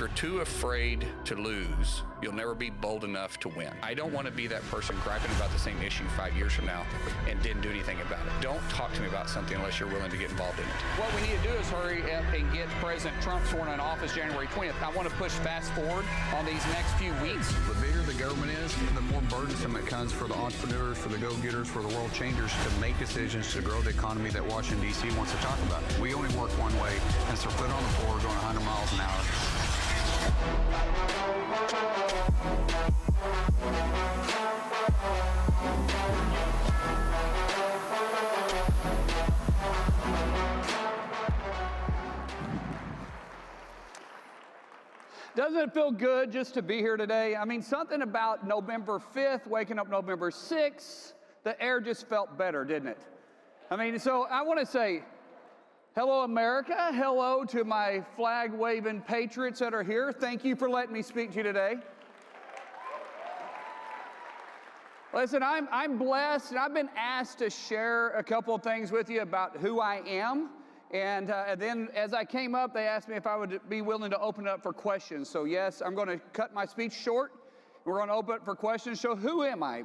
you're too afraid to lose, you'll never be bold enough to win. I don't want to be that person griping about the same issue 5 years from now and didn't do anything about it. Don't talk to me about something unless you're willing to get involved in it. What we need to do is hurry up and get President Trump sworn in office January 20th. I want to push fast forward on these next few weeks. The bigger the government is, the more burdensome it comes for the entrepreneurs, for the go-getters, for the world changers to make decisions to grow the economy that Washington, D.C. wants to talk about. We only work one way, and it's our foot on the floor going 100 miles an hour. Doesn't it feel good just to be here today? I mean, something about November 5th, waking up November 6th, the air just felt better, didn't it? I mean, so I want to say, hello, America. Hello to my flag-waving patriots that are here. Thank you for letting me speak to you today. Listen, I'm blessed, and I've been asked to share a couple of things with you about who I am. And then as I came up, they asked me if I would be willing to open it up for questions. So yes, I'm going to cut my speech short. We're going to open it for questions. So who am I?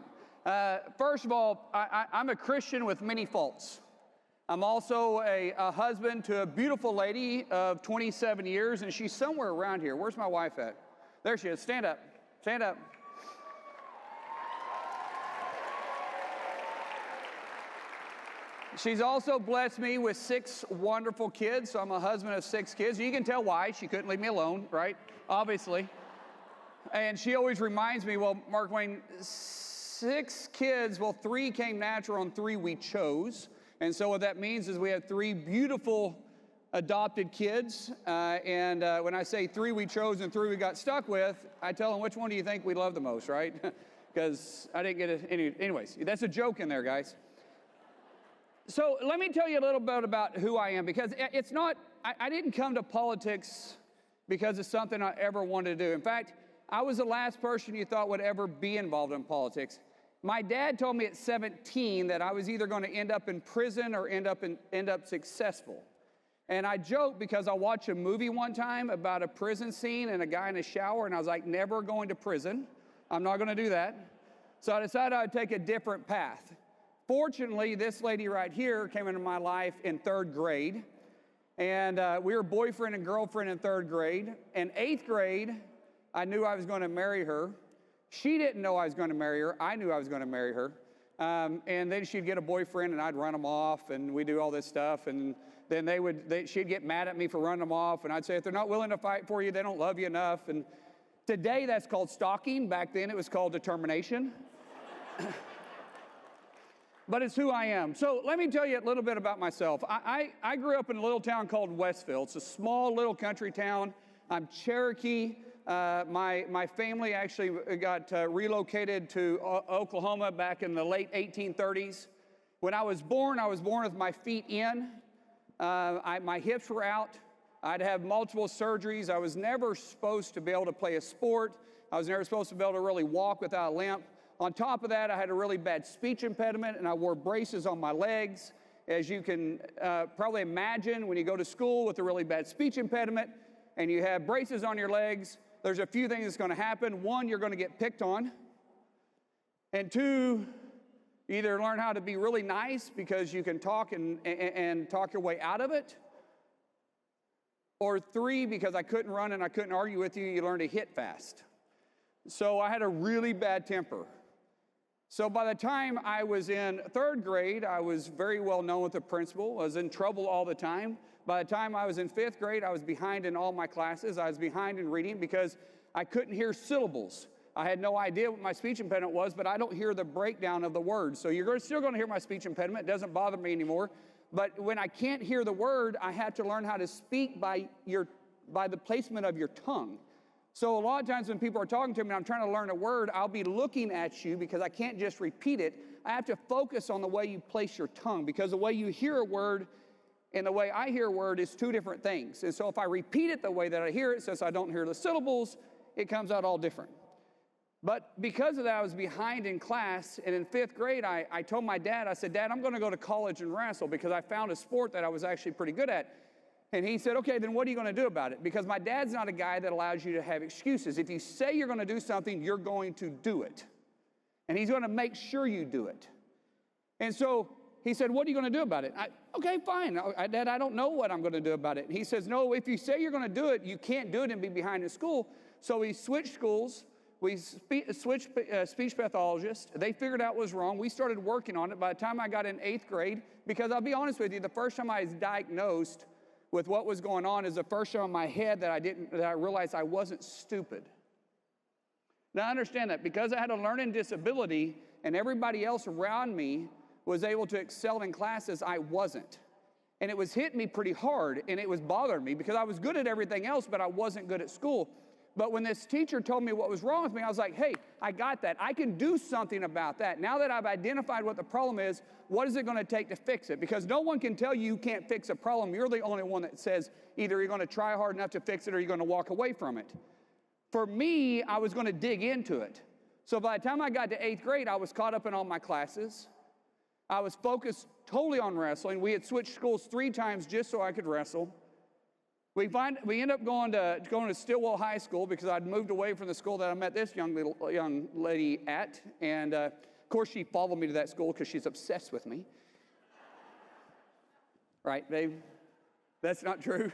First of all, I'm a Christian with many faults. I'm also a husband to a beautiful lady of 27 years, and she's somewhere around here. Where's my wife at? There she is. Stand up. Stand up. She's also blessed me with 6 wonderful kids, so I'm a husband of 6 kids. You can tell why. She couldn't leave me alone, right? Obviously. And she always reminds me, well, Markwayne, 6 kids, well, 3 came natural and 3 we chose. And so what that means is we have 3 beautiful adopted kids. When I say 3 we chose and 3 we got stuck with, I tell them, which one do you think we love the most, right? Because I didn't get it. Anyways, that's a joke in there, guys. So let me tell you a little bit about who I am, because it's not, I didn't come to politics because it's something I ever wanted to do. In fact, I was the last person you thought would ever be involved in politics. My dad told me at 17 that I was either going to end up in prison or end up successful. And I joked because I watched a movie one time about a prison scene and a guy in a shower, and I was like, never going to prison. I'm not going to do that. So I decided I'd take a different path. Fortunately, this lady right here came into my life in 3rd grade, and we were boyfriend and girlfriend in 3rd grade. In 8th grade, I knew I was going to marry her. She didn't know I was going to marry her. I knew I was going to marry her. And then she'd get a boyfriend, and I'd run them off, and we'd do all this stuff. And then she'd get mad at me for running them off, and I'd say, if they're not willing to fight for you, they don't love you enough. And today, that's called stalking. Back then, it was called determination. But it's who I am. So let me tell you a little bit about myself. I grew up in a little town called Westville. It's a small little country town. I'm Cherokee. My family actually got relocated to Oklahoma back in the late 1830s. When I was born with my feet in. My hips were out. I'd have multiple surgeries. I was never supposed to be able to play a sport. I was never supposed to be able to really walk without a limp. On top of that, I had a really bad speech impediment, and I wore braces on my legs. As you can probably imagine, when you go to school with a really bad speech impediment and you have braces on your legs, there's a few things that's going to happen. 1, you're going to get picked on. And 2, either learn how to be really nice because you can talk and talk your way out of it. Or 3, because I couldn't run and I couldn't argue with you, you learn to hit fast. So I had a really bad temper. So by the time I was in 3rd grade, I was very well known with the principal. I was in trouble all the time. By the time I was in 5th grade, I was behind in all my classes. I was behind in reading because I couldn't hear syllables. I had no idea what my speech impediment was, but I don't hear the breakdown of the words. So you're still going to hear my speech impediment. It doesn't bother me anymore. But when I can't hear the word, I have to learn how to speak by the placement of your tongue. So a lot of times when people are talking to me and I'm trying to learn a word, I'll be looking at you because I can't just repeat it. I have to focus on the way you place your tongue, because the way you hear a word and the way I hear a word is 2 different things. And so if I repeat it the way that I hear it, since I don't hear the syllables, it comes out all different. But because of that, I was behind in class, and in 5th grade, I told my dad, I said, Dad, I'm going to go to college and wrestle because I found a sport that I was actually pretty good at. And he said, okay, then what are you going to do about it? Because my dad's not a guy that allows you to have excuses. If you say you're going to do something, you're going to do it. And he's going to make sure you do it. And so he said, what are you going to do about it? Okay, fine. Dad, I don't know what I'm going to do about it. And he says, no, if you say you're going to do it, you can't do it and be behind in school. So we switched schools. We switched speech pathologists. They figured out what was wrong. We started working on it. By the time I got in 8th grade, because I'll be honest with you, the first time I was diagnosed with what was going on is the first time in my head that I realized I wasn't stupid. Now, I understand that because I had a learning disability and everybody else around me was able to excel in classes, I wasn't. And it was hitting me pretty hard, and it was bothering me because I was good at everything else, but I wasn't good at school. But when this teacher told me what was wrong with me, I was like, hey, I got that. I can do something about that. Now that I've identified what the problem is, what is it going to take to fix it? Because no one can tell you can't fix a problem. You're the only one that says either you're going to try hard enough to fix it or you're going to walk away from it. For me, I was going to dig into it. So by the time I got to 8th grade, I was caught up in all my classes. I was focused totally on wrestling. We had switched schools 3 times just so I could wrestle. We end up going to Stillwell High School because I'd moved away from the school that I met this young lady at. And, of course, she followed me to that school because she's obsessed with me. Right, babe? That's not true?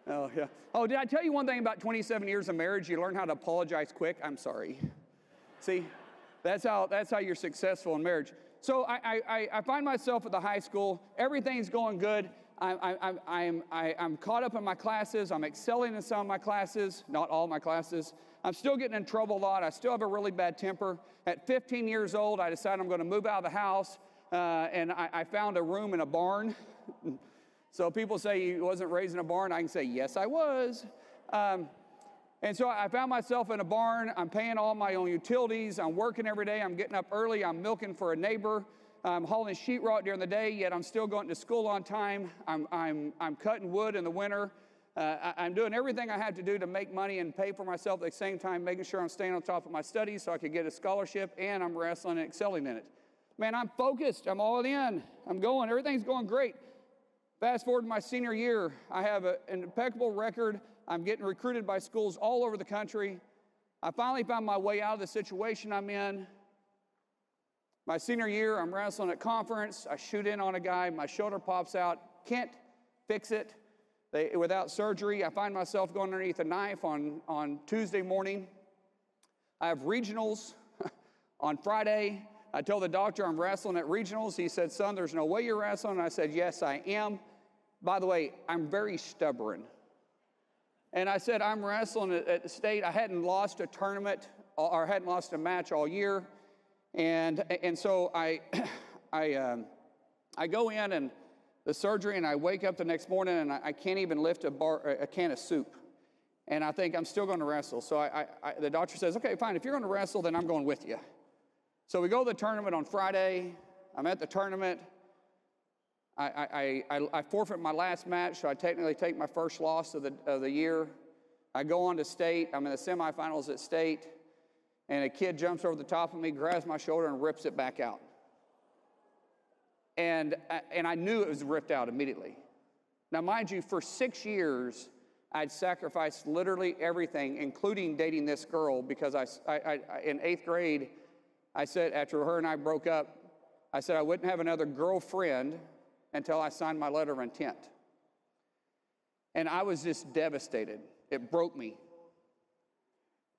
Oh, yeah. Oh, did I tell you one thing about 27 years of marriage? You learn how to apologize quick. I'm sorry. See, that's how you're successful in marriage. So I find myself at the high school. Everything's going good. I'm caught up in my classes. I'm excelling in some of my classes, not all my classes. I'm still getting in trouble a lot. I still have a really bad temper. At 15 years old, I decided I'm going to move out of the house, and I found a room in a barn. So people say he wasn't raised in a barn. I can say, yes, I was. And so I found myself in a barn. I'm paying all my own utilities. I'm working every day. I'm getting up early. I'm milking for a neighbor. I'm hauling sheetrock during the day, yet I'm still going to school on time. I'm cutting wood in the winter. I'm doing everything I have to do to make money and pay for myself at the same time, making sure I'm staying on top of my studies so I could get a scholarship, and I'm wrestling and excelling in it. Man, I'm focused. I'm all in. I'm going. Everything's going great. Fast forward to my senior year. I have an impeccable record. I'm getting recruited by schools all over the country. I finally found my way out of the situation I'm in. My senior year, I'm wrestling at conference. I shoot in on a guy. My shoulder pops out. Can't fix it without surgery. I find myself going underneath a knife on Tuesday morning. I have regionals on Friday. I told the doctor I'm wrestling at regionals. He said, son, there's no way you're wrestling. And I said, yes, I am. By the way, I'm very stubborn. And I said, I'm wrestling at the state. I hadn't lost a tournament or hadn't lost a match all year. And so I go in and the surgery, and I wake up the next morning and I can't even lift a can of soup. And I think I'm still going to wrestle. So the doctor says, okay, fine. If you're going to wrestle, then I'm going with you. So we go to the tournament on Friday. I'm at the tournament. I forfeit my last match, so I technically take my first loss of the year. I go on to state. I'm in the semifinals at state. And a kid jumps over the top of me, grabs my shoulder, and rips it back out. And I knew it was ripped out immediately. Now, mind you, for 6 years, I'd sacrificed literally everything, including dating this girl, because in 8th grade, I said, after her and I broke up, I said I wouldn't have another girlfriend until I signed my letter of intent. And I was just devastated. It broke me.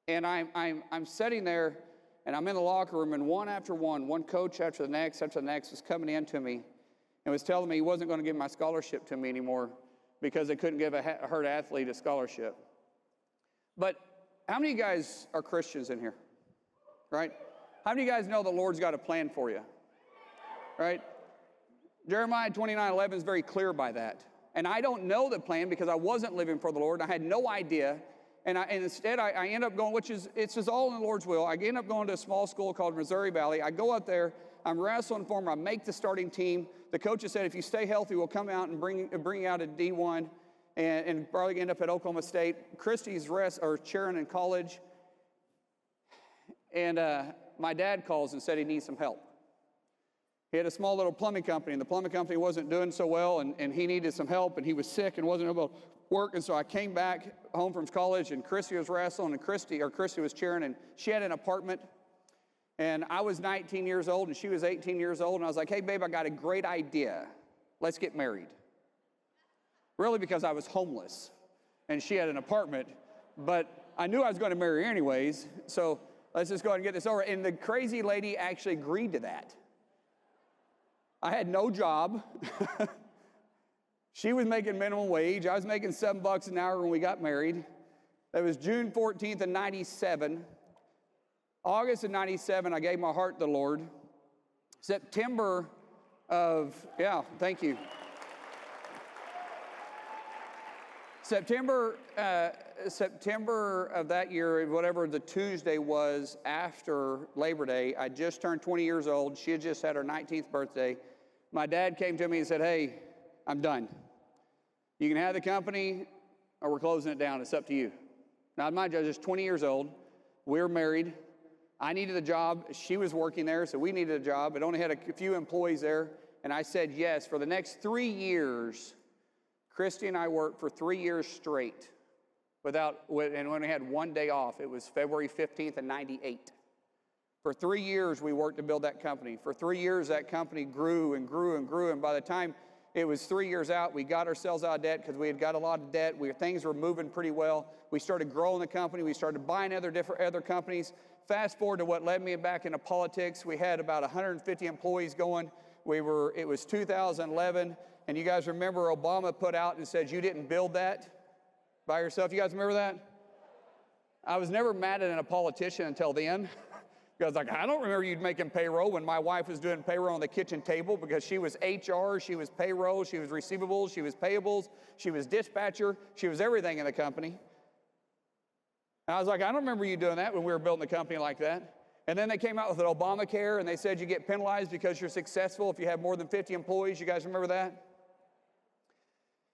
And I'm sitting there, and I'm in the locker room, and one after one coach after the next was coming in to me and was telling me he wasn't going to give my scholarship to me anymore because they couldn't give a hurt athlete a scholarship. But how many of you guys are Christians in here? Right? How many of you guys know the Lord's got a plan for you? Right? Jeremiah 29:11 is very clear by that. And I don't know the plan because I wasn't living for the Lord. I had no idea. And instead, I end up going, it's just all in the Lord's will. I end up going to a small school called Missouri Valley. I go up there. I'm wrestling for them. I make the starting team. The coaches said, if you stay healthy, we'll come out and bring you out at D1 and probably end up at Oklahoma State. Christy's cheering in college. And my dad calls and said he needs some help. He had a small little plumbing company, and the plumbing company wasn't doing so well, and he needed some help, and he was sick and wasn't able to work. And so I came back home from college, and Christy was wrestling, and Christy was cheering, and she had an apartment. And I was 19 years old, and she was 18 years old, and I was like, hey, babe, I got a great idea. Let's get married. Really, because I was homeless, and she had an apartment, but I knew I was going to marry her anyways, so let's just go ahead and get this over. And the crazy lady actually agreed to that. I had no job. She was making minimum wage. I was making $7 an hour when we got married. That was June 14th of 97. August of 97, I gave my heart to the Lord. September of that year, whatever the Tuesday was after Labor Day, I just turned 20 years old. She had just had her 19th birthday. My dad came to me and said, hey, I'm done. You can have the company or we're closing it down. It's up to you. Now, mind you, I was just 20 years old. We were married. I needed a job. She was working there, so we needed a job. It only had a few employees there, and I said yes. For the next 3 years, Christy and I worked for 3 years straight and when we had one day off. It was February 15th of 98. For 3 years, we worked to build that company. For 3 years, that company grew and grew and grew, and by the time it was 3 years out, we got ourselves out of debt because we had got a lot of debt. Things were moving pretty well. We started growing the company. We started buying other companies. Fast forward to what led me back into politics. We had about 150 employees going. It was 2011, and you guys remember Obama put out and said, you didn't build that by yourself. You guys remember that? I was never mad at a politician until then. Because I don't remember you making payroll when my wife was doing payroll on the kitchen table because she was HR, she was payroll, she was receivables, she was payables, she was dispatcher, she was everything in the company. And I was like, I don't remember you doing that when we were building the company like that. And then they came out with an Obamacare, and they said you get penalized because you're successful if you have more than 50 employees. You guys remember that?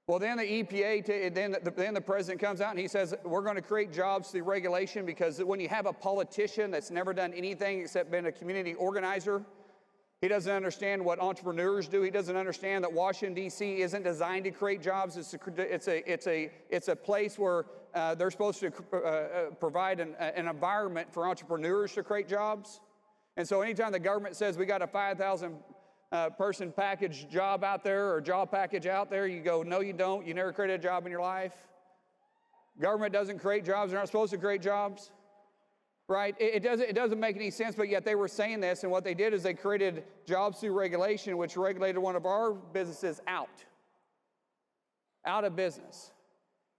Well, then the EPA, then the president comes out and he says, we're going to create jobs through regulation because when you have a politician that's never done anything except been a community organizer, he doesn't understand what entrepreneurs do. He doesn't understand that Washington, D.C. isn't designed to create jobs. It's a place where they're supposed to provide an environment for entrepreneurs to create jobs. And so anytime the government says we got a 5,000 person package job out there or job package out there, you go, no, you don't. You never created a job in your life. Government doesn't create jobs. They're not supposed to create jobs, right? It doesn't make any sense, but yet they were saying this, and what they did is they created jobs through regulation, which regulated one of our businesses out of business.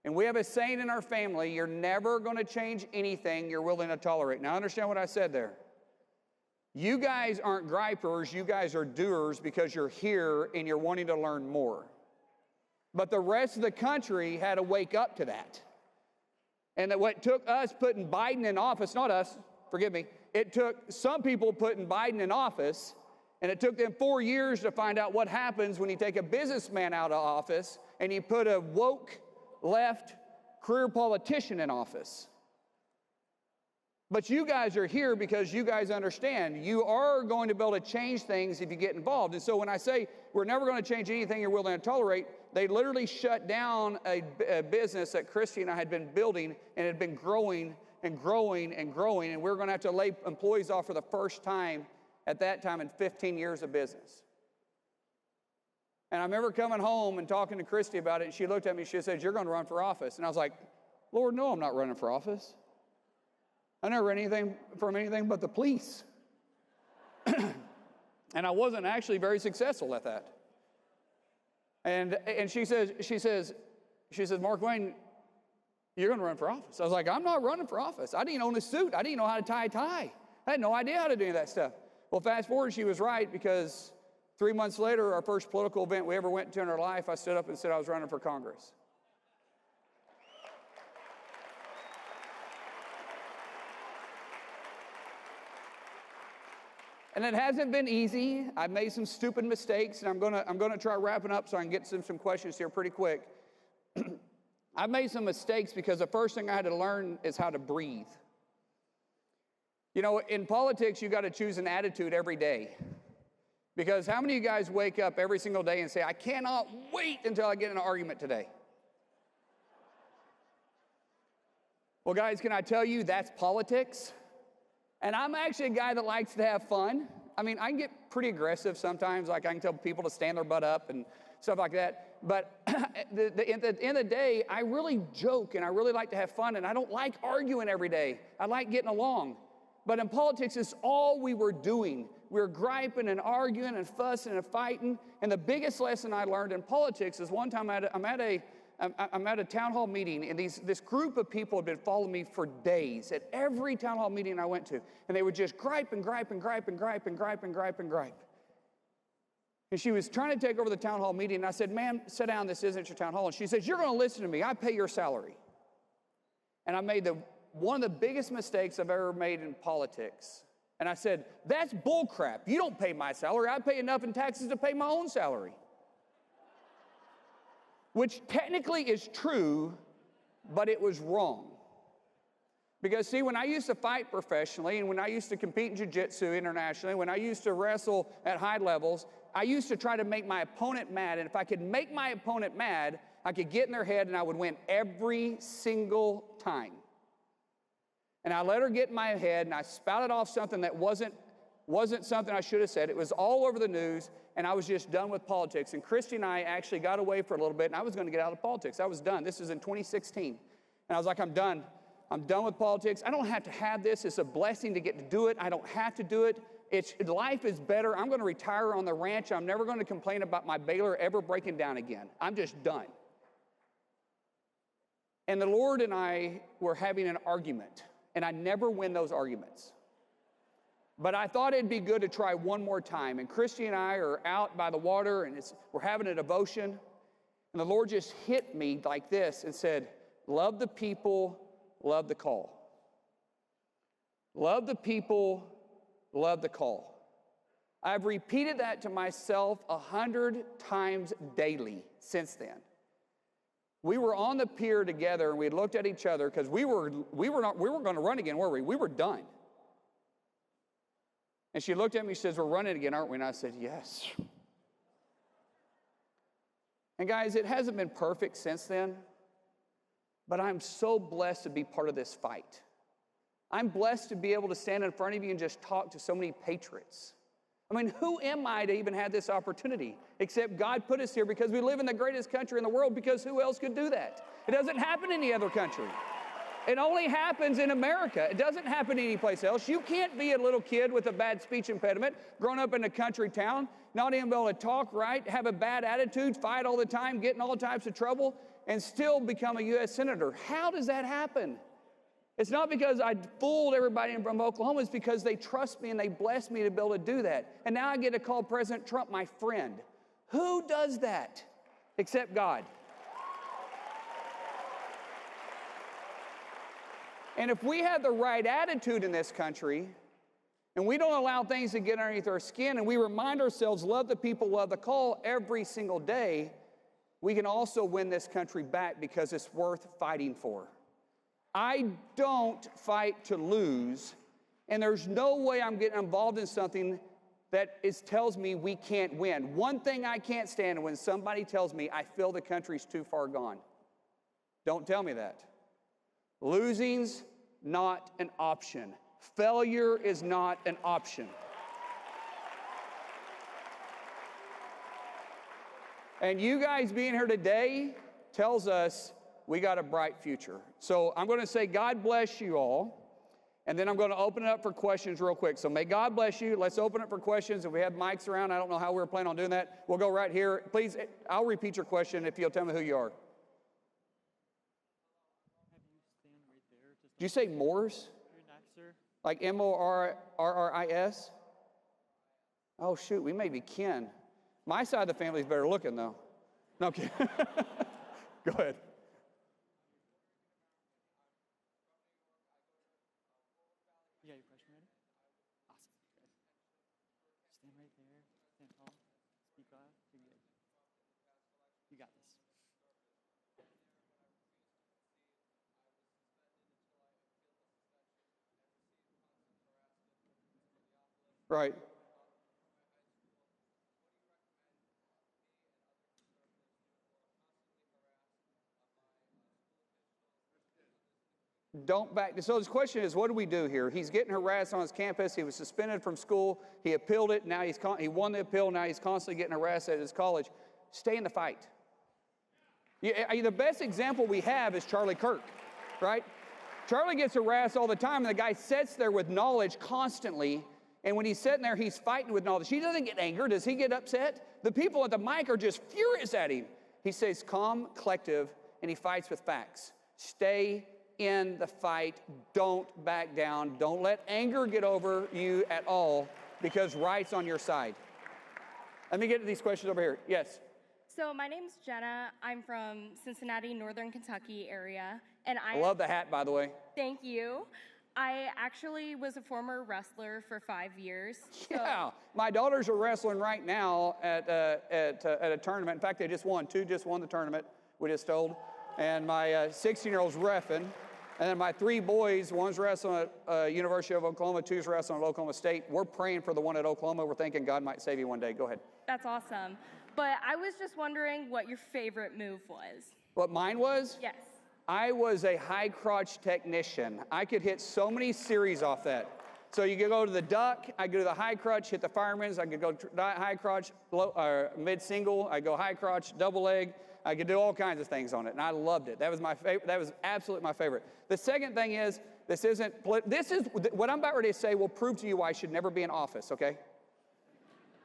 And we have a saying in our family, you're never going to change anything you're willing to tolerate. Now, understand what I said there. You guys aren't gripers, you guys are doers because you're here and you're wanting to learn more. But the rest of the country had to wake up to that. And that what took us putting Biden in office, not us, forgive me, it took some people putting Biden in office, and it took them 4 years to find out what happens when you take a businessman out of office and you put a woke, left, career politician in office. But you guys are here because you guys understand you are going to be able to change things if you get involved. And so when I say we're never going to change anything you're willing to tolerate, they literally shut down a business that Christy and I had been building and had been growing and growing and growing. And we're going to have to lay employees off for the first time at that time in 15 years of business. And I remember coming home and talking to Christy about it, and she looked at me and she said, you're going to run for office. And I was like, Lord, no, I'm not running for office. I never ran anything from anything but the police. And I wasn't actually very successful at that. And she says, Markwayne, you're going to run for office. I was like, I'm not running for office. I didn't own a suit. I didn't know how to tie a tie. I had no idea how to do that stuff. Well, fast forward, she was right, because 3 months later, our first political event we ever went to in our life, I stood up and said I was running for Congress. And it hasn't been easy. I've made some stupid mistakes, and I'm gonna try wrapping up so I can get some questions here pretty quick. I've made some mistakes because the first thing I had to learn is how to breathe. You know, in politics, you got to choose an attitude every day. Because how many of you guys wake up every single day and say, I cannot wait until I get in an argument today? Well, guys, can I tell you that's politics? And I'm actually a guy that likes to have fun. I mean, I can get pretty aggressive sometimes. Like I can tell people to stand their butt up and stuff like that. But at the end of the day, I really joke and I really like to have fun. And I don't like arguing every day. I like getting along. But in politics, it's all we were doing. We were griping and arguing and fussing and fighting. And the biggest lesson I learned in politics is one time I'm at a town hall meeting, and this group of people had been following me for days at every town hall meeting I went to. And they would just gripe and gripe and gripe and gripe and gripe and gripe and gripe. And she was trying to take over the town hall meeting, and I said, ma'am, sit down, this isn't your town hall. And she says, you're going to listen to me. I pay your salary. And I made one of the biggest mistakes I've ever made in politics. And I said, that's bull crap. You don't pay my salary. I pay enough in taxes to pay my own salary. Which technically is true, but it was wrong. Because see, when I used to fight professionally, and when I used to compete in jiu-jitsu internationally, when I used to wrestle at high levels, I used to try to make my opponent mad. And if I could make my opponent mad, I could get in their head and I would win every single time. And I let her get in my head, and I spouted off something that wasn't something I should have said. It was all over the news, and I was just done with politics. And Christy and I actually got away for a little bit, and I was going to get out of politics. I was done. This was in 2016. And I was like, I'm done. I'm done with politics. I don't have to have this. It's a blessing to get to do it. I don't have to do it. Life is better. I'm going to retire on the ranch. I'm never going to complain about my baler ever breaking down again. I'm just done. And the Lord and I were having an argument. And I never win those arguments. But I thought it'd be good to try one more time. And Christy and I are out by the water, and we're having a devotion. And the Lord just hit me like this and said, love the people, love the call. Love the people, love the call. I've repeated that to myself 100 times daily since then. We were on the pier together, and we looked at each other because we weren't going to run again, were we? We were done. And she looked at me, she says, we're running again, aren't we? And I said, yes. And guys, it hasn't been perfect since then, but I'm so blessed to be part of this fight. I'm blessed to be able to stand in front of you and just talk to so many patriots. I mean, who am I to even have this opportunity? Except God put us here because we live in the greatest country in the world, because who else could do that? It doesn't happen in any other country. It only happens in America. It doesn't happen anyplace else. You can't be a little kid with a bad speech impediment, grown up in a country town, not even able to talk right, have a bad attitude, fight all the time, get in all types of trouble, and still become a U.S. Senator. How does that happen? It's not because I fooled everybody from Oklahoma. It's because they trust me and they bless me to be able to do that. And now I get to call President Trump my friend. Who does that except God? And if we have the right attitude in this country, and we don't allow things to get underneath our skin, and we remind ourselves, love the people, love the call every single day, we can also win this country back, because it's worth fighting for. I don't fight to lose, and there's no way I'm getting involved in something that tells me we can't win. One thing I can't stand is when somebody tells me I feel the country's too far gone. Don't tell me that. Losing's not an option. Failure is not an option. And you guys being here today tells us we got a bright future. So I'm going to say God bless you all, and then I'm going to open it up for questions real quick. So may God bless you. Let's open it for questions. If we have mics around, I don't know how we're planning on doing that. We'll go right here. Please, I'll repeat your question if you'll tell me who you are. Did you say Morris? Like M-O-R-R-I-S? Oh, shoot, we may be kin. My side of the family is better looking, though. No, okay. Go ahead. You got your question ready? Awesome. Good. Stand right there. Stand tall. Speak loud. You're good. You got this. Right. Don't back. So his question is, what do we do here? He's getting harassed on his campus. He was suspended from school. He appealed it. Now he won the appeal. Now he's constantly getting harassed at his college. Stay in the fight. The best example we have is Charlie Kirk, right? Charlie gets harassed all the time, and the guy sits there with knowledge constantly. And when he's sitting there, he's fighting with knowledge. He doesn't get angry. Does he get upset? The people at the mic are just furious at him. He stays calm, collective, and he fights with facts. Stay in the fight. Don't back down. Don't let anger get over you at all, because right's on your side. Let me get to these questions over here. Yes. So my name's Jenna. I'm from Cincinnati, Northern Kentucky area. And I love the hat, by the way. Thank you. I actually was a former wrestler for 5 years. Yeah, my daughters are wrestling right now at a tournament. In fact, they just won the tournament, we just told. And my 16-year-old's reffing. And then my 3 boys, one's wrestling at University of Oklahoma, 2's wrestling at Oklahoma State. We're praying for the one at Oklahoma. We're thinking God might save you one day. Go ahead. That's awesome. But I was just wondering what your favorite move was. What mine was? Yes. I was a high crotch technician. I could hit so many series off that. So you could go to the duck, I could do the high crotch, hit the fireman's, I could go high crotch, mid single, I go high crotch, double leg. I could do all kinds of things on it, and I loved it. That was my favorite. That was absolutely my favorite. The second thing is, this is what I'm about ready to say will prove to you why I should never be in office, okay?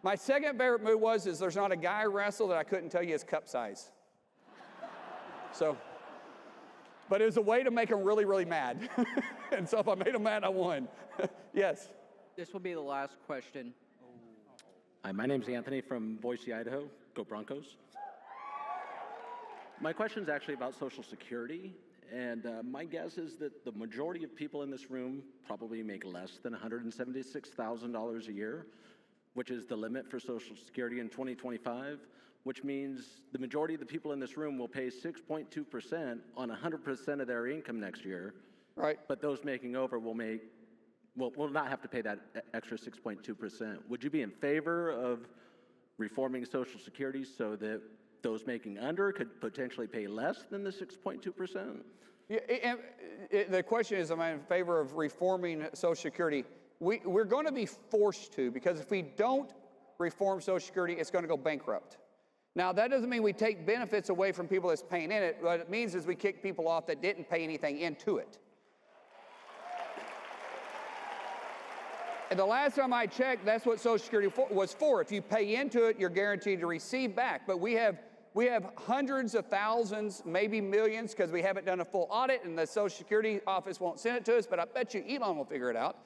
My second favorite move is there's not a guy wrestle that I couldn't tell you his cup size. So, but it was a way to make him really, really mad. And so if I made him mad, I won. Yes. This will be the last question. Hi, my name's Anthony from Boise, Idaho. Go Broncos. My question is actually about Social Security, and my guess is that the majority of people in this room probably make less than $176,000 a year, which is the limit for Social Security in 2025, which means the majority of the people in this room will pay 6.2% on 100% of their income next year. Right. But those making over will not have to pay that extra 6.2%. Would you be in favor of reforming Social Security so that those making under could potentially pay less than the 6.2%? Yeah, the question is, am I in favor of reforming Social Security? We're going to be forced to, because if we don't reform Social Security, it's going to go bankrupt. Now, that doesn't mean we take benefits away from people that's paying in it. What it means is we kick people off that didn't pay anything into it. And the last time I checked, that's what Social Security was for. If you pay into it, you're guaranteed to receive back. But we have hundreds of thousands, maybe millions, because we haven't done a full audit, and the Social Security office won't send it to us, but I bet you Elon will figure it out.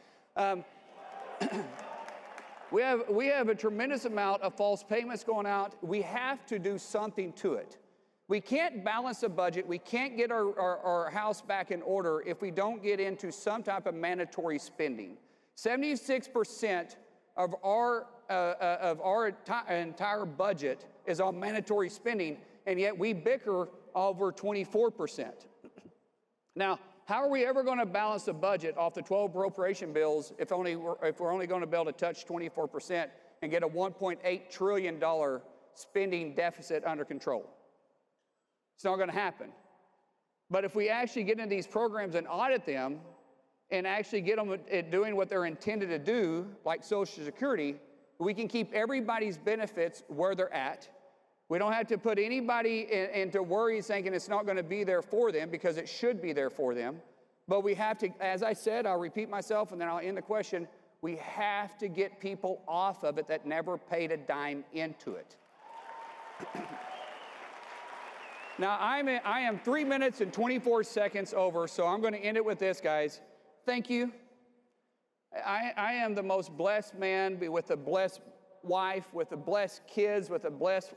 We have a tremendous amount of false payments going out. We have to do something to it. We can't balance a budget. We can't get our house back in order if we don't get into some type of mandatory spending. 76% of our entire budget is on mandatory spending, and yet we bicker over 24%. Now, how are we ever going to balance the budget off the 12 appropriation bills if we're only going to be able to touch 24% and get a $1.8 trillion spending deficit under control? It's not going to happen. But if we actually get into these programs and audit them and actually get them at doing what they're intended to do, like Social Security, we can keep everybody's benefits where they're at. We don't have to put anybody into worries thinking it's not going to be there for them, because it should be there for them. But we have to, as I said, I'll repeat myself and then I'll end the question, we have to get people off of it that never paid a dime into it. Now, I am 3 minutes and 24 seconds over, so I'm going to end it with this, guys. Thank you. I am the most blessed man, with a blessed wife, with the blessed kids, with a blessed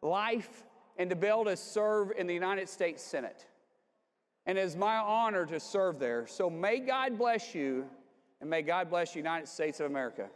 life, and to be able to serve in the United States Senate. And it is my honor to serve there. So may God bless you, and may God bless the United States of America.